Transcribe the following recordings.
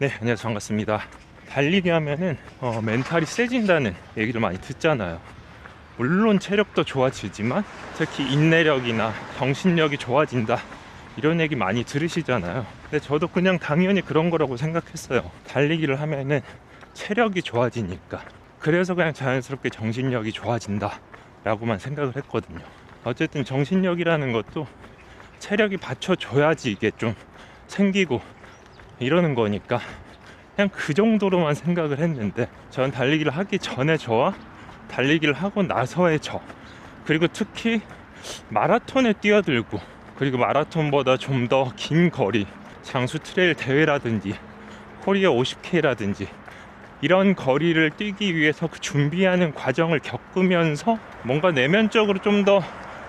네, 안녕하세요. 반갑습니다. 달리기 하면은 멘탈이 세진다는 얘기를 많이 듣잖아요. 물론 체력도 좋아지지만 특히 인내력이나 정신력이 좋아진다, 이런 얘기 많이 들으시잖아요. 근데 저도 그냥 당연히 그런 거라고 생각했어요. 달리기를 하면은 체력이 좋아지니까, 그래서 그냥 자연스럽게 정신력이 좋아진다 라고만 생각을 했거든요. 어쨌든 정신력이라는 것도 체력이 받쳐줘야지 이게 좀 생기고 이러는 거니까 그냥 그 정도로만 생각을 했는데, 전 달리기를 하기 전에 저와 달리기를 하고 나서의 저, 그리고 특히 마라톤에 뛰어들고, 그리고 마라톤보다 좀 더 긴 거리, 장수 트레일 대회라든지 코리아 50K라든지 이런 거리를 뛰기 위해서 그 준비하는 과정을 겪으면서 뭔가 내면적으로 좀 더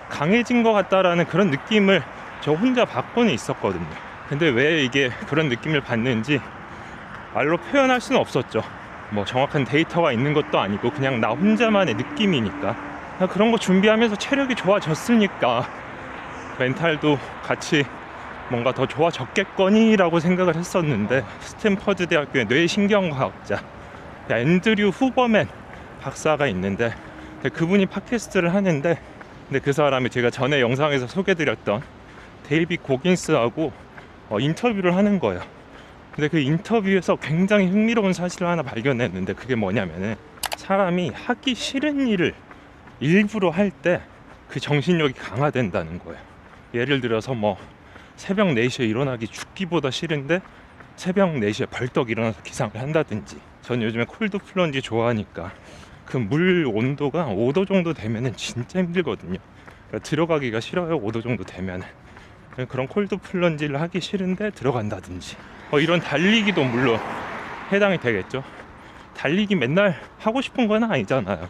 강해진 것 같다라는 그런 느낌을 저 혼자 받고는 있었거든요. 근데 왜 이게 그런 느낌을 받는지 말로 표현할 수는 없었죠. 뭐 정확한 데이터가 있는 것도 아니고 그냥 나 혼자만의 느낌이니까. 그런 거 준비하면서 체력이 좋아졌으니까 멘탈도 같이 뭔가 더 좋아졌겠거니 라고 생각을 했었는데, 스탠퍼드 대학교의 뇌신경과학자 앤드류 후버맨 박사가 있는데, 그분이 팟캐스트를 하는데, 근데 그 사람이 제가 전에 영상에서 소개드렸던 데이빗 고긴스하고 인터뷰를 하는 거예요. 근데 그 인터뷰에서 굉장히 흥미로운 사실을 하나 발견했는데, 그게 뭐냐면은 사람이 하기 싫은 일을 일부러 할 때 그 정신력이 강화된다는 거예요. 예를 들어서 뭐 새벽 4시에 일어나기 죽기보다 싫은데 새벽 4시에 벌떡 일어나서 기상을 한다든지, 전 요즘에 콜드 플런지 좋아하니까 그 물 온도가 5도 정도 되면은 진짜 힘들거든요. 그러니까 들어가기가 싫어요. 5도 정도 되면은. 그런 콜드 플런지를 하기 싫은데 들어간다든지, 이런 달리기도 물론 해당이 되겠죠. 달리기 맨날 하고 싶은 건 아니잖아요.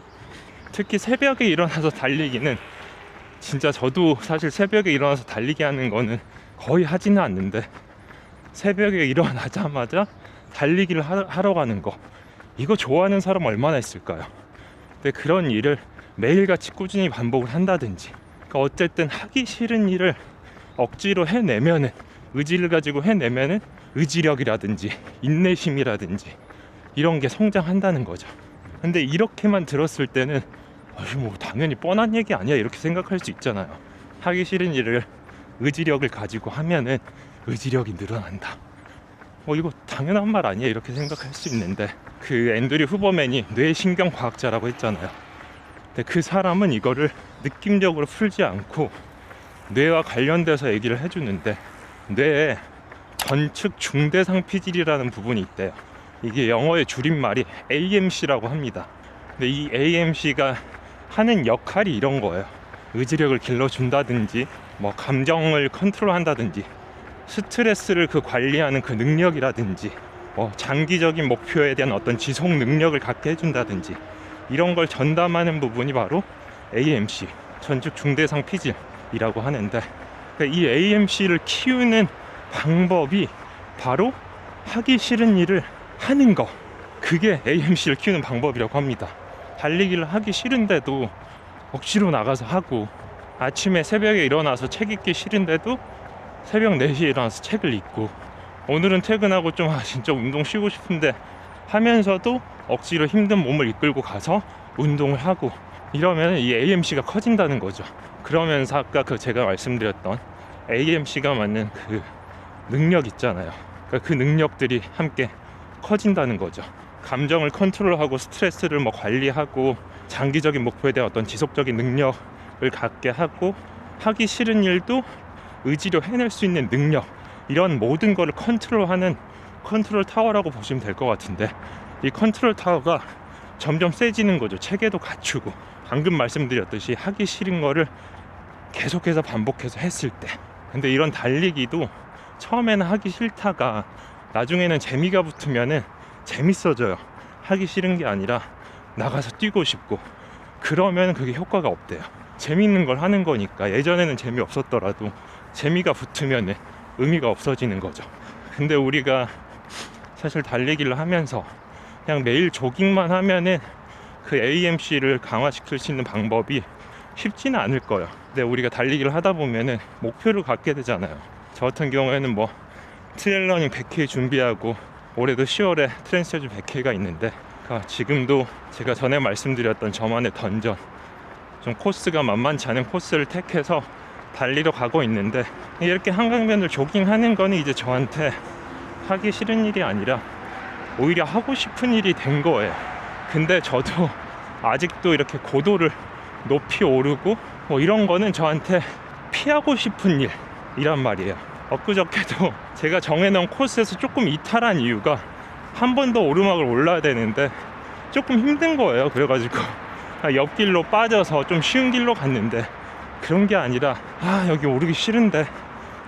특히 새벽에 일어나서 달리기는, 진짜 저도 사실 새벽에 일어나서 달리기 하는 거는 거의 하지는 않는데, 새벽에 일어나자마자 달리기를 하러 가는 거, 이거 좋아하는 사람 얼마나 있을까요? 근데 그런 일을 매일같이 꾸준히 반복을 한다든지, 그러니까 어쨌든 하기 싫은 일을 억지로 해내면은, 의지를 가지고 해내면은 의지력이라든지 인내심이라든지 이런 게 성장한다는 거죠. 근데 이렇게만 들었을 때는 뭐 당연히 뻔한 얘기 아니야 이렇게 생각할 수 있잖아요. 하기 싫은 일을 의지력을 가지고 하면은 의지력이 늘어난다, 이거 당연한 말 아니야 이렇게 생각할 수 있는데, 그 앤드류 후버맨이 뇌신경과학자라고 했잖아요. 근데 그 사람은 이거를 느낌적으로 풀지 않고 뇌와 관련돼서 얘기를 해주는데, 뇌에 전측 중대상피질이라는 부분이 있대요. 이게 영어의 줄임말이 AMC라고 합니다. 근데 이 AMC가 하는 역할이 이런 거예요. 의지력을 길러준다든지, 뭐 감정을 컨트롤한다든지, 스트레스를 관리하는 그 능력이라든지, 장기적인 목표에 대한 어떤 지속 능력을 갖게 해준다든지, 이런 걸 전담하는 부분이 바로 AMC, 전측 중대상피질이라고 하는데, 그러니까 이 AMC를 키우는 방법이 바로 하기 싫은 일을 하는 거, 그게 AMC를 키우는 방법이라고 합니다. 달리기를 하기 싫은데도 억지로 나가서 하고, 아침에 새벽에 일어나서 책 읽기 싫은데도 새벽 4시에 일어나서 책을 읽고, 오늘은 퇴근하고 좀 진짜 운동 쉬고 싶은데 하면서도 억지로 힘든 몸을 이끌고 가서 운동을 하고, 이러면 이 AMC가 커진다는 거죠. 그러면서 아까 제가 말씀드렸던 AMC가 맞는 그 능력 있잖아요. 그러니까 그 능력들이 함께 커진다는 거죠. 감정을 컨트롤하고 스트레스를 관리하고 장기적인 목표에 대한 어떤 지속적인 능력을 갖게 하고, 하기 싫은 일도 의지로 해낼 수 있는 능력, 이런 모든 거를 컨트롤하는 컨트롤 타워라고 보시면 될 것 같은데, 이 컨트롤 타워가 점점 세지는 거죠. 체계도 갖추고, 방금 말씀드렸듯이 하기 싫은 거를 계속해서 반복해서 했을 때. 근데 이런 달리기도 처음에는 하기 싫다가 나중에는 재미가 붙으면은 재밌어져요. 하기 싫은 게 아니라 나가서 뛰고 싶고, 그러면 그게 효과가 없대요. 재밌는 걸 하는 거니까. 예전에는 재미없었더라도 재미가 붙으면 의미가 없어지는 거죠. 근데 우리가 사실 달리기를 하면서 그냥 매일 조깅만 하면은 그 AMC를 강화시킬 수 있는 방법이 쉽지는 않을 거예요. 근데 우리가 달리기를 하다 보면은 목표를 갖게 되잖아요. 저 같은 경우에는 트레일러닝 100K 준비하고 올해도 10월에 트랜스제주 100K가 있는데, 그러니까 지금도 제가 전에 말씀드렸던 저만의 던전, 좀 코스가 만만치 않은 코스를 택해서 달리러 가고 있는데, 이렇게 한강변을 조깅하는 거는 이제 저한테 하기 싫은 일이 아니라 오히려 하고 싶은 일이 된 거예요. 근데 저도 아직도 이렇게 고도를 높이 오르고 뭐 이런 거는 저한테 피하고 싶은 일이란 말이에요. 엊그저께도 제가 정해놓은 코스에서 조금 이탈한 이유가 한 번 더 오르막을 올라야 되는데 조금 힘든 거예요. 그래가지고 옆길로 빠져서 좀 쉬운 길로 갔는데, 그런 게 아니라 여기 오르기 싫은데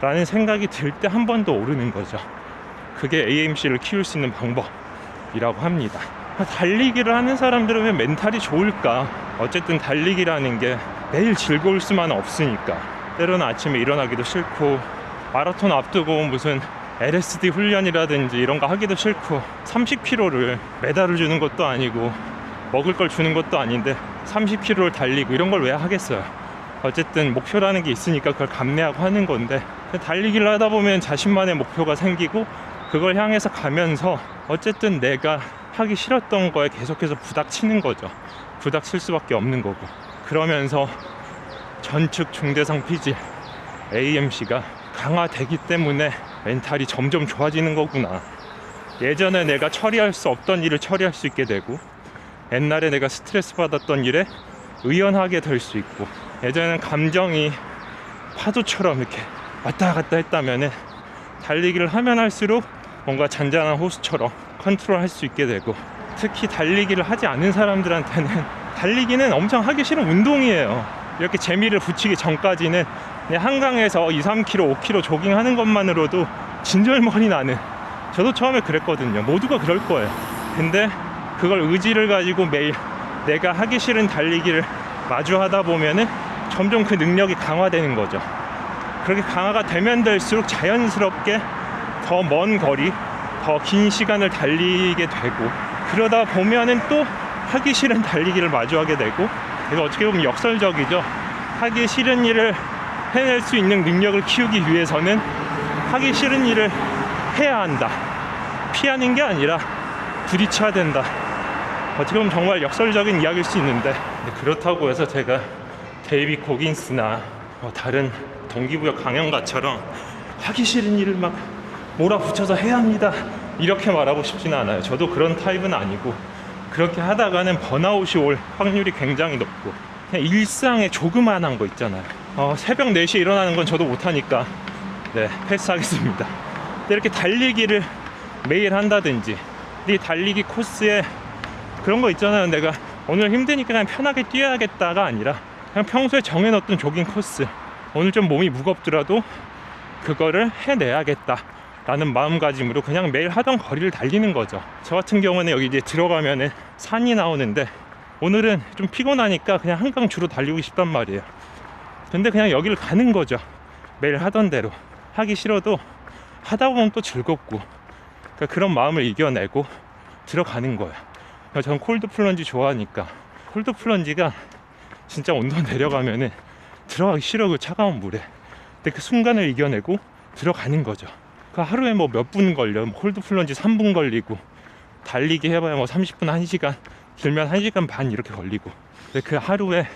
라는 생각이 들 때 한 번 더 오르는 거죠. 그게 AMC를 키울 수 있는 방법이라고 합니다. 달리기를 하는 사람들은 왜 멘탈이 좋을까? 어쨌든 달리기라는 게 매일 즐거울 수만은 없으니까. 때로는 아침에 일어나기도 싫고, 마라톤 앞두고 무슨 LSD 훈련이라든지 이런 거 하기도 싫고, 30km를 메달을 주는 것도 아니고 먹을 걸 주는 것도 아닌데 30km를 달리고 이런 걸 왜 하겠어요. 어쨌든 목표라는 게 있으니까 그걸 감내하고 하는 건데, 달리기를 하다 보면 자신만의 목표가 생기고 그걸 향해서 가면서 어쨌든 내가 하기 싫었던 거에 계속해서 부닥치는 거죠. 부닥칠 수밖에 없는 거고, 그러면서 전측 중대상 피질 AMC가 강화되기 때문에 멘탈이 점점 좋아지는 거구나. 예전에 내가 처리할 수 없던 일을 처리할 수 있게 되고, 옛날에 내가 스트레스 받았던 일에 의연하게 될 수 있고, 예전에는 감정이 파도처럼 이렇게 왔다 갔다 했다면은 달리기를 하면 할수록 뭔가 잔잔한 호수처럼 컨트롤할 수 있게 되고, 특히 달리기를 하지 않은 사람들한테는 달리기는 엄청 하기 싫은 운동이에요. 이렇게 재미를 붙이기 전까지는 그냥 한강에서 2, 3km, 5km 조깅하는 것만으로도 진절머리 나는, 저도 처음에 그랬거든요. 모두가 그럴 거예요. 근데 그걸 의지를 가지고 매일 내가 하기 싫은 달리기를 마주하다 보면은 점점 그 능력이 강화되는 거죠. 그렇게 강화가 되면 될수록 자연스럽게 더 먼 거리, 더 긴 시간을 달리게 되고, 그러다 보면은 또 하기 싫은 달리기를 마주하게 되고, 이거 어떻게 보면 역설적이죠. 하기 싫은 일을 해낼 수 있는 능력을 키우기 위해서는 하기 싫은 일을 해야 한다. 피하는 게 아니라 부딪혀야 된다. 어떻게 보면 정말 역설적인 이야기일 수 있는데, 그렇다고 해서 제가 데이비 고긴스나 다른 동기부여 강연가처럼 하기 싫은 일을 막 몰아붙여서 해야 합니다 이렇게 말하고 싶지는 않아요. 저도 그런 타입은 아니고, 그렇게 하다가는 번아웃이 올 확률이 굉장히 높고, 그냥 일상에 조그만한 거 있잖아요. 새벽 4시에 일어나는 건 저도 못하니까 패스하겠습니다. 근데 이렇게 달리기를 매일 한다든지, 이 달리기 코스에 그런 거 있잖아요. 내가 오늘 힘드니까 그냥 편하게 뛰어야겠다가 아니라 그냥 평소에 정해놓던 조깅 코스, 오늘 좀 몸이 무겁더라도 그거를 해내야겠다 라는 마음가짐으로 그냥 매일 하던 거리를 달리는 거죠. 저 같은 경우는 여기 이제 들어가면은 산이 나오는데, 오늘은 좀 피곤하니까 그냥 한강 주로 달리고 싶단 말이에요. 근데 그냥 여기를 가는 거죠. 매일 하던 대로. 하기 싫어도 하다 보면 또 즐겁고, 그러니까 그런 마음을 이겨내고 들어가는 거예요. 그러니까 저는 콜드 플런지 좋아하니까, 콜드 플런지가 진짜 온도 내려가면은 들어가기 싫어, 그 차가운 물에. 근데 그 순간을 이겨내고 들어가는 거죠. 그 하루에 뭐 몇 분 걸려, 콜드 플런지 3분 걸리고, 달리기 해봐야 뭐 30분, 1시간, 길면 1시간 반 이렇게 걸리고. 근데 그 하루에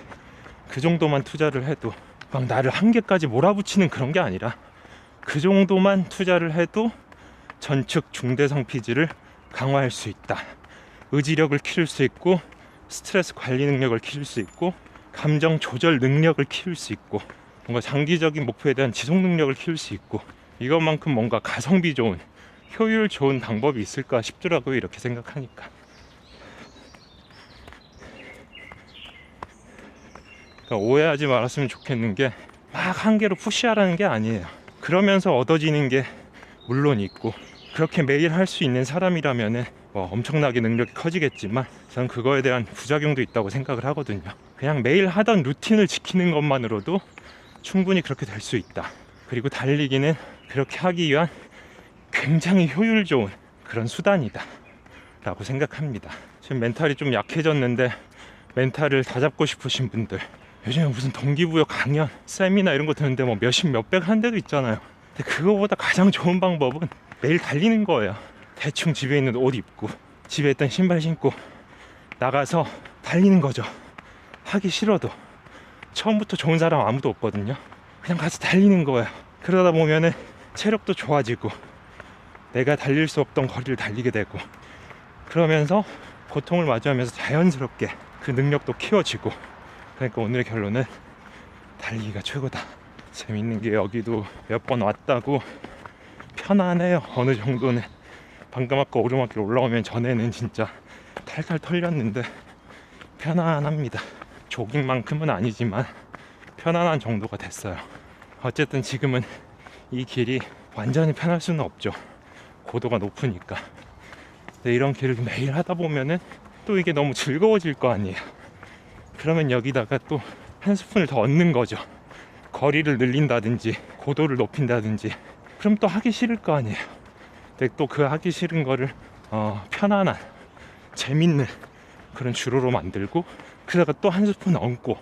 그 정도만 투자를 해도 막 나를 한계까지 몰아붙이는 그런 게 아니라, 그 정도만 투자를 해도 전측 중대상 피지를 강화할 수 있다. 의지력을 키울 수 있고, 스트레스 관리 능력을 키울 수 있고, 감정 조절 능력을 키울 수 있고, 뭔가 장기적인 목표에 대한 지속 능력을 키울 수 있고, 이것만큼 뭔가 가성비 좋은, 효율 좋은 방법이 있을까 싶더라고요. 이렇게 생각하니까. 그러니까 오해하지 말았으면 좋겠는 게, 막 한계로 푸시하라는 게 아니에요. 그러면서 얻어지는 게 물론 있고, 그렇게 매일 할 수 있는 사람이라면은 뭐 엄청나게 능력이 커지겠지만, 저는 그거에 대한 부작용도 있다고 생각을 하거든요. 그냥 매일 하던 루틴을 지키는 것만으로도 충분히 그렇게 될 수 있다. 그리고 달리기는 그렇게 하기 위한 굉장히 효율 좋은 그런 수단이다 라고 생각합니다. 지금 멘탈이 좀 약해졌는데, 멘탈을 다잡고 싶으신 분들, 요즘에 무슨 동기부여 강연, 세미나 이런 거 듣는데 뭐 몇십 몇백 한 데도 있잖아요. 근데 그거보다 가장 좋은 방법은 매일 달리는 거예요. 대충 집에 있는 옷 입고 집에 있던 신발 신고 나가서 달리는 거죠. 하기 싫어도. 처음부터 좋은 사람 아무도 없거든요. 그냥 가서 달리는 거예요. 그러다 보면은 체력도 좋아지고 내가 달릴 수 없던 거리를 달리게 되고, 그러면서 고통을 마주하면서 자연스럽게 그 능력도 키워지고. 그러니까 오늘의 결론은 달리기가 최고다. 재밌는 게 여기도 몇 번 왔다고 편안해요. 어느 정도는. 방금 아까 오르막길 올라오면 전에는 진짜 탈탈 털렸는데 편안합니다. 조깅만큼은 아니지만 편안한 정도가 됐어요. 어쨌든 지금은 이 길이 완전히 편할 수는 없죠. 고도가 높으니까. 근데 이런 길을 매일 하다 보면은 또 이게 너무 즐거워질 거 아니에요. 그러면 여기다가 또 한 스푼을 더 얻는 거죠. 거리를 늘린다든지 고도를 높인다든지. 그럼 또 하기 싫을 거 아니에요. 근데 또 그 하기 싫은 거를 편안한 재밌는 그런 주로로 만들고, 그러다가 또 한 스푼 얹고,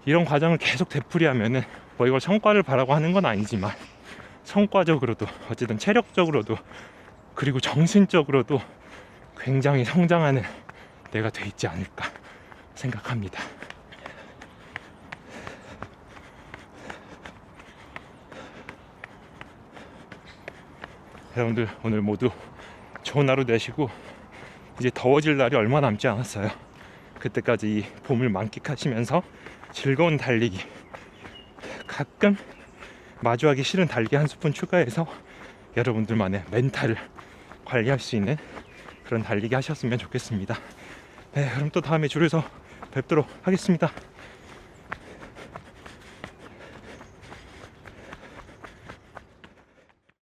이런 과정을 계속 되풀이하면은 뭐 이걸 성과를 바라고 하는 건 아니지만 성과적으로도 어쨌든 체력적으로도 그리고 정신적으로도 굉장히 성장하는 내가 돼 있지 않을까 생각합니다. 여러분들 오늘 모두 좋은 하루 되시고, 이제 더워질 날이 얼마 남지 않았어요. 그때까지 이 봄을 만끽하시면서 즐거운 달리기, 가끔 마주하기 싫은 달리기 한 스푼 추가해서 여러분들만의 멘탈을 관리할 수 있는 그런 달리기 하셨으면 좋겠습니다. 네, 그럼 또 다음에 줄에서 뵙도록 하겠습니다.